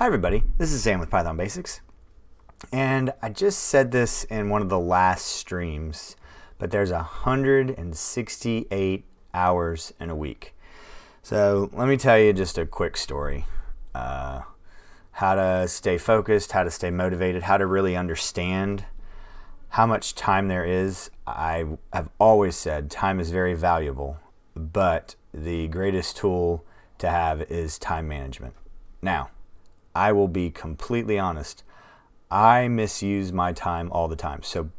Hi everybody, this is Sam with Python Basics, and I just said this in one of the last streams, but there's 168 hours in a week. So let me tell you just a quick story. How to stay focused, how to stay motivated, how to really understand how much time there is. I have always said time is very valuable, but the greatest tool to have is time management. Now, I will be completely honest. I misuse my time all the time. So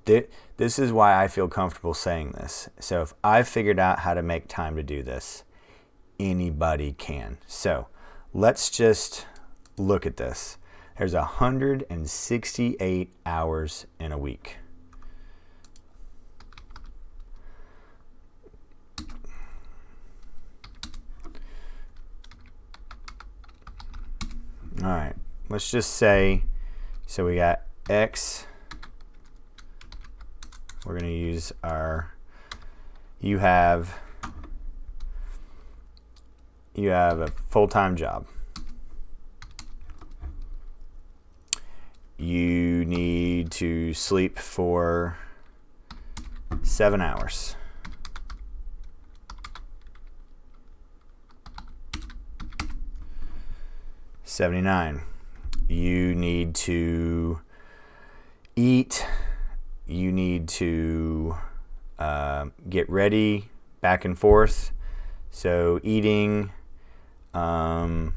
this is why I feel comfortable saying this. So if I've figured out how to make time to do this, anybody can. So let's just look at this. There's 168 hours in a week. All right, let's just say, so we got X. We're going to use you have a full-time job. You need to sleep for 7 hours. $79. You need to eat. You need to get ready, back and forth. So eating 7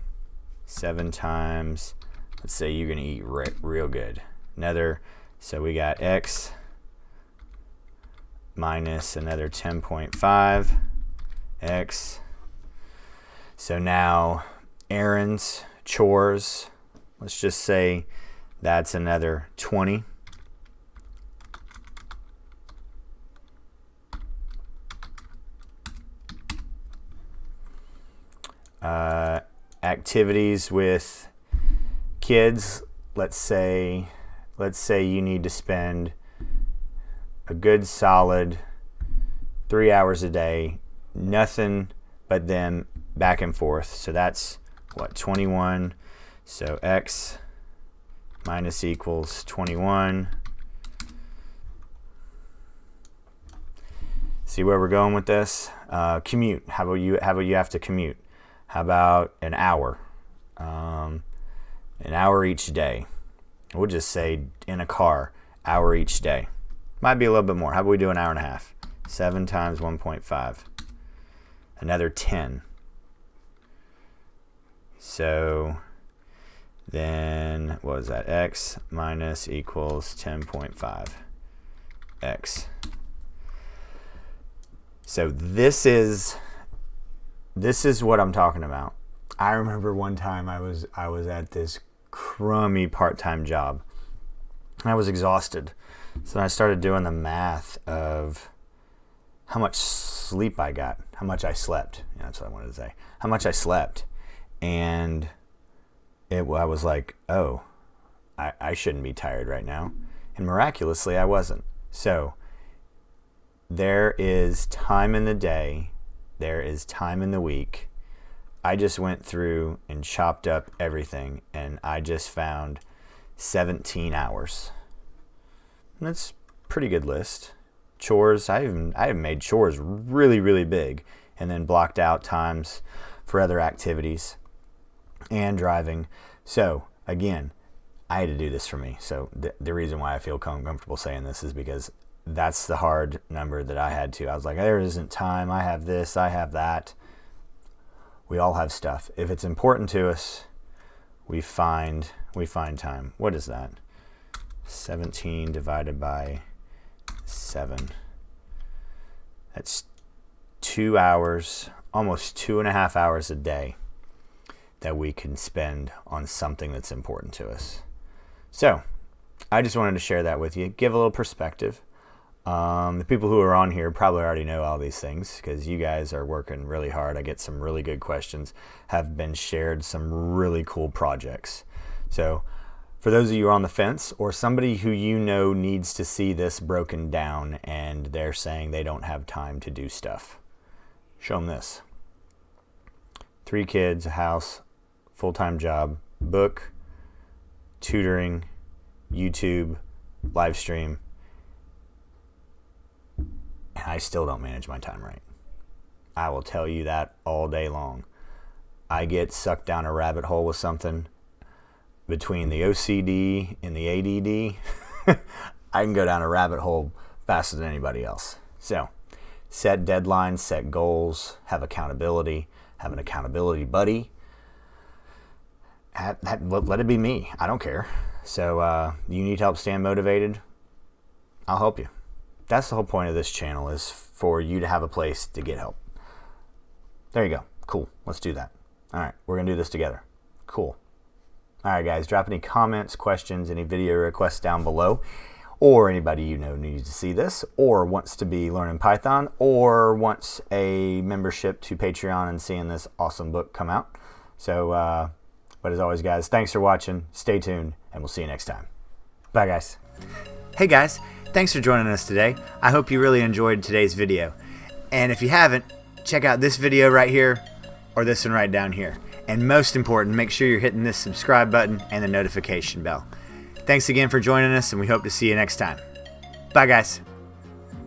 times. Let's say you're going to eat real good. So we got X minus another 10.5 X. So now errands, chores, let's just say that's another 20. Activities with kids, let's say you need to spend a good solid 3 hours a day, nothing but them back and forth. So that's what, 21. So X minus equals 21. See where we're going with this? Commute. How about you have to commute? How about an hour? An hour each day. We'll just say in a car, hour each day. Might be a little bit more. How about we do an hour and a half? 7 times 1.5. Another 10. So then what was that? X minus equals 10.5 X. So this is what I'm talking about. I remember one time I was at this crummy part-time job and I was exhausted. So I started doing the math of how much sleep I got, how much I slept. Yeah, that's what I wanted to say. How much I slept. And I was like, oh, I shouldn't be tired right now. And miraculously, I wasn't. So there is time in the day. There is time in the week. I just went through and chopped up everything, and I just found 17 hours. And that's a pretty good list. Chores, I have made chores really, really big, and then blocked out times for other activities and driving. So again, I had to do this for me. So the reason why I feel comfortable saying this is because that's the hard number that I had to. I was like, there isn't time. I have this, I have that. We all have stuff. If it's important to us, we find time. What is that? 17 divided by 7. That's 2 hours, almost 2.5 hours a day that we can spend on something that's important to us. So I just wanted to share that with you, give a little perspective. The people who are on here probably already know all these things because you guys are working really hard. I get some really good questions, have been shared some really cool projects. So for those of you who are on the fence or somebody who you know needs to see this broken down and they're saying they don't have time to do stuff, show them this. 3 kids, a house, full-time job, book, tutoring, YouTube, live stream, and I still don't manage my time right. I will tell you that all day long. I get sucked down a rabbit hole with something. Between the OCD and the ADD, I can go down a rabbit hole faster than anybody else. So, set deadlines, set goals, have accountability, have an accountability buddy. Let it be me. I don't care. So, you need help staying motivated? I'll help you. That's the whole point of this channel, is for you to have a place to get help. There you go. Cool. Let's do that. All right. We're going to do this together. Cool. All right, guys. Drop any comments, questions, any video requests down below. Or anybody you know needs to see this, or wants to be learning Python, or wants a membership to Patreon and seeing this awesome book come out. So, but as always, guys, thanks for watching. Stay tuned, and we'll see you next time. Bye, guys. Hey, guys. Thanks for joining us today. I hope you really enjoyed today's video. And if you haven't, check out this video right here or this one right down here. And most important, make sure you're hitting this subscribe button and the notification bell. Thanks again for joining us, and we hope to see you next time. Bye, guys.